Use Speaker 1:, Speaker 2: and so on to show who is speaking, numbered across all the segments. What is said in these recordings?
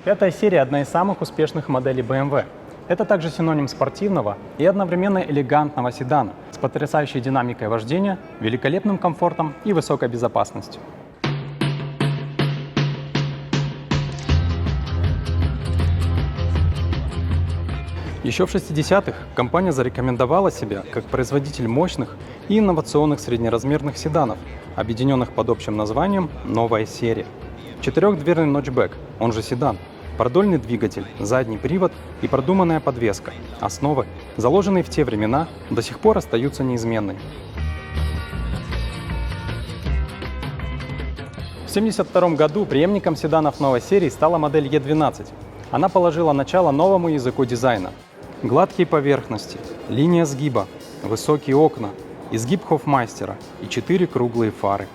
Speaker 1: Пятая серия – одна из самых успешных моделей BMW. Это также синоним спортивного и одновременно элегантного седана с потрясающей динамикой вождения, великолепным комфортом и высокой безопасностью. Еще в 60-х компания зарекомендовала себя как производитель мощных и инновационных среднеразмерных седанов, объединенных под общим названием «Новая серия». Четырехдверный нотчбэк, он же седан, продольный двигатель, задний привод и продуманная подвеска – основы, заложенные в те времена, до сих пор остаются неизменными. В 1972 году преемником седанов новой серии стала модель E12. Она положила начало новому языку дизайна. Гладкие поверхности, линия сгиба, высокие окна, изгиб Хофмайстера и 4 круглые фары.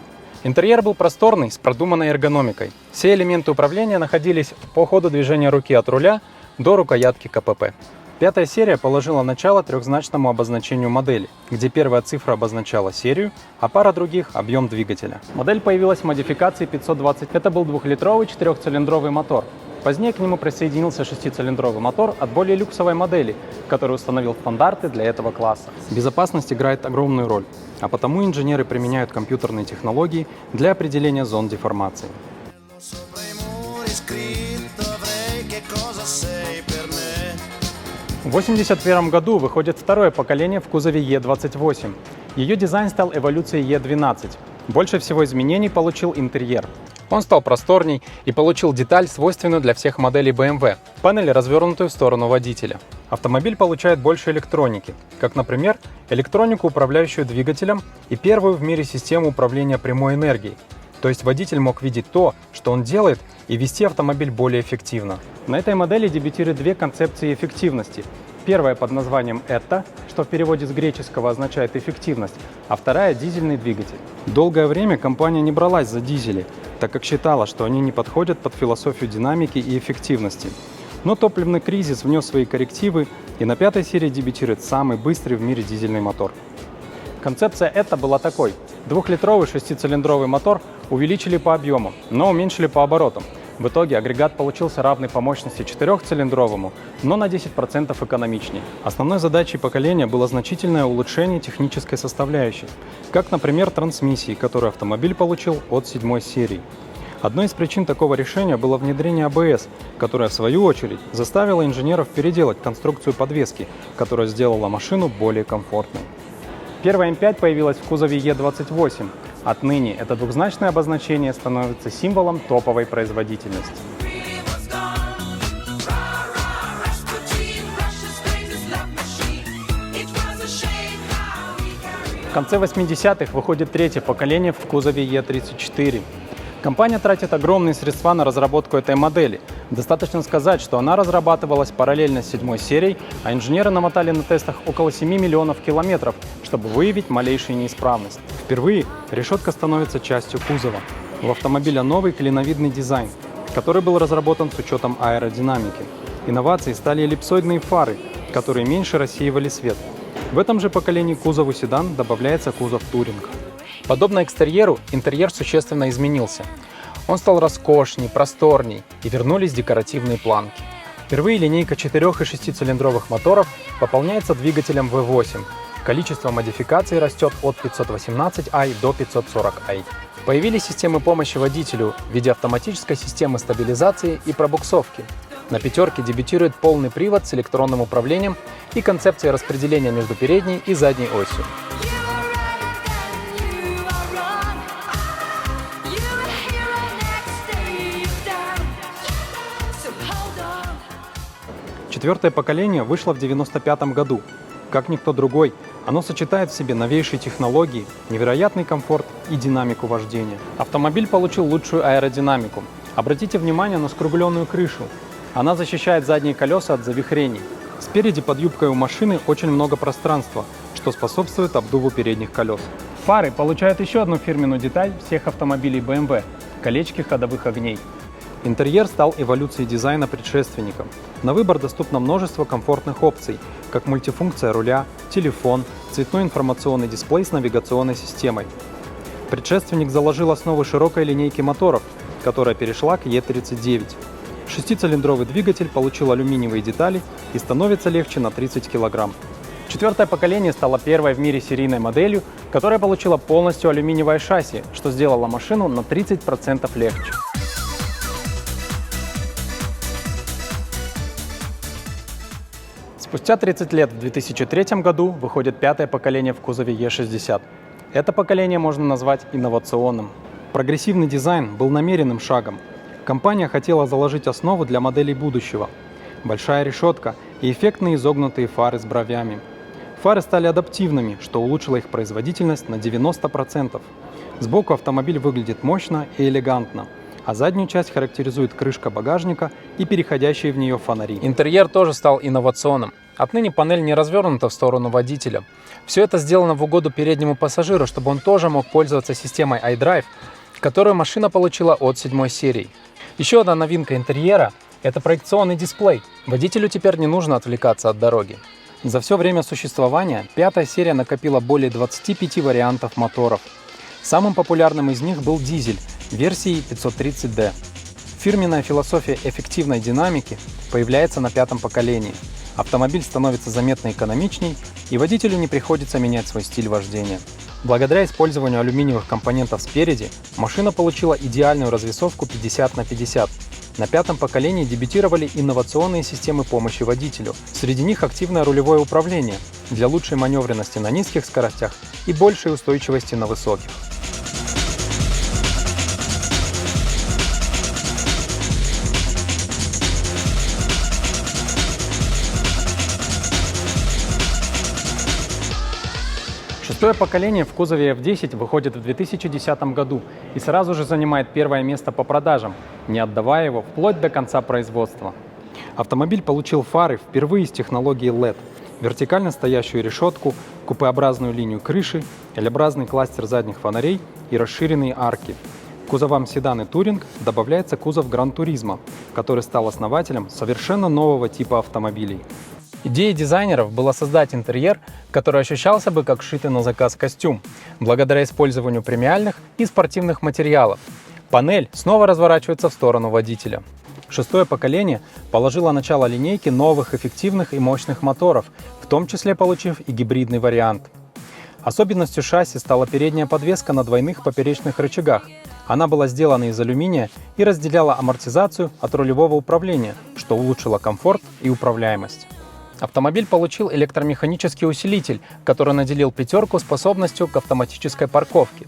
Speaker 1: Интерьер был просторный, с продуманной эргономикой. Все элементы управления находились по ходу движения руки от руля до рукоятки КПП. Пятая серия положила начало трехзначному обозначению модели, где первая цифра обозначала серию, а пара других – объем двигателя. Модель появилась в модификации 520. Это был двухлитровый четырехцилиндровый мотор. Позднее к нему присоединился шестицилиндровый мотор от более люксовой модели, который установил стандарты для этого класса. Безопасность играет огромную роль, а потому инженеры применяют компьютерные технологии для определения зон деформации. В 1981 году выходит второе поколение в кузове E28. Ее дизайн стал эволюцией E12. Больше всего изменений получил интерьер. Он стал просторней и получил деталь, свойственную для всех моделей BMW – панель, развернутую в сторону водителя. Автомобиль получает больше электроники, как, например, электронику, управляющую двигателем, и первую в мире систему управления прямой энергией. То есть водитель мог видеть то, что он делает, и вести автомобиль более эффективно. На этой модели дебютируют две концепции эффективности. Первая под названием «Это», что в переводе с греческого означает «эффективность», а вторая – дизельный двигатель. Долгое время компания не бралась за дизели, так как считала, что они не подходят под философию динамики и эффективности. Но топливный кризис внес свои коррективы, и на пятой серии дебютирует самый быстрый в мире дизельный мотор. Концепция «Это» была такой. Двухлитровый шестицилиндровый мотор увеличили по объему, но уменьшили по оборотам. В итоге агрегат получился равный по мощности четырехцилиндровому, но на 10% экономичнее. Основной задачей поколения было значительное улучшение технической составляющей, как, например, трансмиссии, которую автомобиль получил от 7 серии. Одной из причин такого решения было внедрение АБС, которое, в свою очередь, заставило инженеров переделать конструкцию подвески, которая сделала машину более комфортной. Первая М5 появилась в кузове Е28. Отныне это двухзначное обозначение становится символом топовой производительности. В конце 80-х выходит третье поколение в кузове Е34. Компания тратит огромные средства на разработку этой модели. Достаточно сказать, что она разрабатывалась параллельно с 7 серией, а инженеры намотали на тестах около 7 миллионов километров, чтобы выявить малейшие неисправности. Впервые решетка становится частью кузова. У автомобиля новый клиновидный дизайн, который был разработан с учетом аэродинамики. Инновацией стали эллипсоидные фары, которые меньше рассеивали свет. В этом же поколении к кузову седан добавляется кузов Touring. Подобно экстерьеру, интерьер существенно изменился. Он стал роскошней, просторней, и вернулись декоративные планки. Впервые линейка 4 и 6-цилиндровых моторов пополняется двигателем V8. Количество модификаций растет от 518i до 540i. Появились системы помощи водителю в виде автоматической системы стабилизации и пробуксовки. На пятерке дебютирует полный привод с электронным управлением и концепцией распределения между передней и задней осью. Четвертое поколение вышло в 1995 году. Как никто другой, оно сочетает в себе новейшие технологии, невероятный комфорт и динамику вождения. Автомобиль получил лучшую аэродинамику. Обратите внимание на скругленную крышу. Она защищает задние колеса от завихрений. Спереди под юбкой у машины очень много пространства, что способствует обдуву передних колес. Фары получают еще одну фирменную деталь всех автомобилей BMW – колечки ходовых огней. Интерьер стал эволюцией дизайна предшественником. На выбор доступно множество комфортных опций, как мультифункция руля, телефон, цветной информационный дисплей с навигационной системой. Предшественник заложил основы широкой линейки моторов, которая перешла к Е39. Шестицилиндровый двигатель получил алюминиевые детали и становится легче на 30 кг. Четвертое поколение стало первой в мире серийной моделью, которая получила полностью алюминиевое шасси, что сделало машину на 30% легче. Спустя 30 лет в 2003 году выходит пятое поколение в кузове E60. Это поколение можно назвать инновационным. Прогрессивный дизайн был намеренным шагом. Компания хотела заложить основу для моделей будущего. Большая решетка и эффектные изогнутые фары с бровями. Фары стали адаптивными, что улучшило их производительность на 90%. Сбоку автомобиль выглядит мощно и элегантно, а заднюю часть характеризует крышка багажника и переходящие в нее фонари. Интерьер тоже стал инновационным. Отныне панель не развернута в сторону водителя. Все это сделано в угоду переднему пассажиру, чтобы он тоже мог пользоваться системой iDrive, которую машина получила от 7 серии. Еще одна новинка интерьера – это проекционный дисплей. Водителю теперь не нужно отвлекаться от дороги. За все время существования пятая серия накопила более 25 вариантов моторов. Самым популярным из них был дизель версии 530D. Фирменная философия эффективной динамики появляется на пятом поколении. Автомобиль становится заметно экономичней, и водителю не приходится менять свой стиль вождения. Благодаря использованию алюминиевых компонентов спереди, машина получила идеальную развесовку 50 на 50. На пятом поколении дебютировали инновационные системы помощи водителю. Среди них активное рулевое управление для лучшей маневренности на низких скоростях и большей устойчивости на высоких. Шестое поколение в кузове F10 выходит в 2010 году и сразу же занимает первое место по продажам, не отдавая его вплоть до конца производства. Автомобиль получил фары впервые с технологией LED, вертикально стоящую решетку, купеобразную линию крыши, L-образный кластер задних фонарей и расширенные арки. К кузовам седан и туринг добавляется кузов Gran Turismo, который стал основателем совершенно нового типа автомобилей. Идеей дизайнеров было создать интерьер, который ощущался бы как сшитый на заказ костюм, благодаря использованию премиальных и спортивных материалов. Панель снова разворачивается в сторону водителя. Шестое поколение положило начало линейке новых эффективных и мощных моторов, в том числе получив и гибридный вариант. Особенностью шасси стала передняя подвеска на двойных поперечных рычагах. Она была сделана из алюминия и разделяла амортизацию от рулевого управления, что улучшило комфорт и управляемость. Автомобиль получил электромеханический усилитель, который наделил пятерку способностью к автоматической парковке.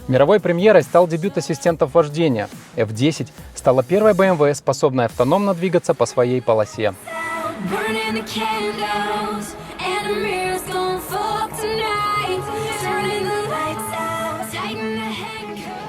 Speaker 1: Мировой премьерой стал дебют ассистентов вождения. F10 стала первой BMW, способной автономно двигаться по своей полосе.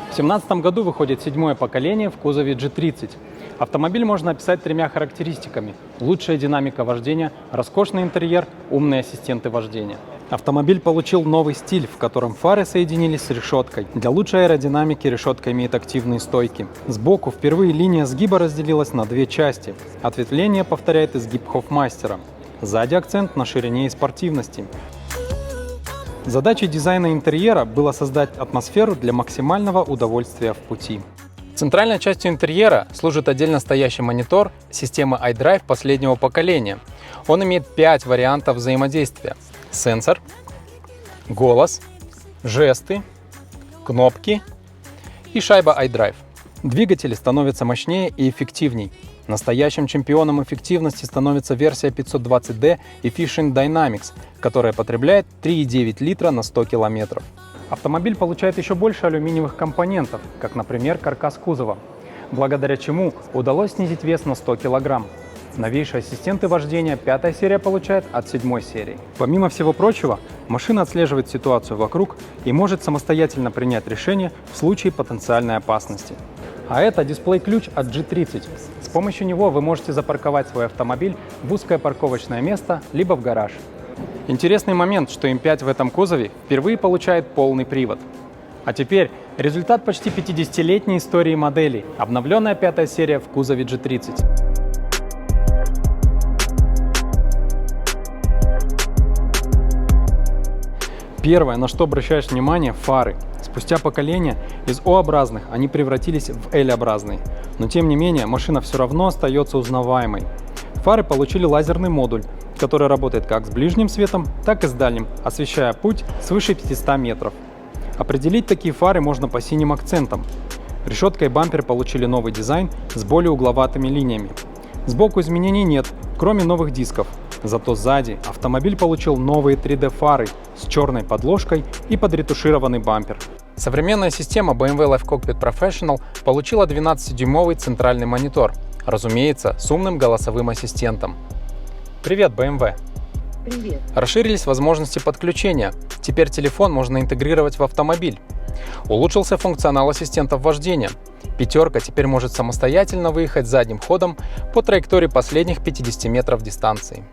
Speaker 1: В 2017 году выходит седьмое поколение в кузове G30. Автомобиль можно описать тремя характеристиками: лучшая динамика вождения, роскошный интерьер, умные ассистенты вождения. Автомобиль получил новый стиль, в котором фары соединились с решеткой. Для лучшей аэродинамики решетка имеет активные стойки. Сбоку впервые линия сгиба разделилась на две части. Ответвление повторяет изгиб Хофмастера. Сзади акцент на ширине и спортивности. Задачей дизайна интерьера было создать атмосферу для максимального удовольствия в пути. Центральной частью интерьера служит отдельно стоящий монитор системы iDrive последнего поколения. Он имеет 5 вариантов взаимодействия: сенсор, голос, жесты, кнопки и шайба iDrive. Двигатели становятся мощнее и эффективней. Настоящим чемпионом эффективности становится версия 520D Efficient Dynamics, которая потребляет 3,9 литра на 100 км. Автомобиль получает еще больше алюминиевых компонентов, как, например, каркас кузова, благодаря чему удалось снизить вес на 100 кг. Новейшие ассистенты вождения пятая серия получает от 7 серии. Помимо всего прочего, машина отслеживает ситуацию вокруг и может самостоятельно принять решение в случае потенциальной опасности. А это дисплей-ключ от G30. С помощью него вы можете запарковать свой автомобиль в узкое парковочное место, либо в гараж. Интересный момент, что М5 в этом кузове впервые получает полный привод. А теперь результат почти 50-летней истории модели. Обновленная пятая серия в кузове G30. Первое, на что обращаешь внимание – фары. Спустя поколения из O-образных они превратились в L-образные, но тем не менее машина все равно остается узнаваемой. Фары получили лазерный модуль, который работает как с ближним светом, так и с дальним, освещая путь свыше 500 метров. Определить такие фары можно по синим акцентам. Решетка и бампер получили новый дизайн с более угловатыми линиями. Сбоку изменений нет, кроме новых дисков. Зато сзади автомобиль получил новые 3D-фары с черной подложкой и подретушированный бампер. Современная система BMW Live Cockpit Professional получила 12-дюймовый центральный монитор, разумеется, с умным голосовым ассистентом. Привет, BMW!
Speaker 2: Привет!
Speaker 1: Расширились возможности подключения. Теперь телефон можно интегрировать в автомобиль. Улучшился функционал ассистентов вождения. Пятерка теперь может самостоятельно выехать задним ходом по траектории последних 50 метров дистанции.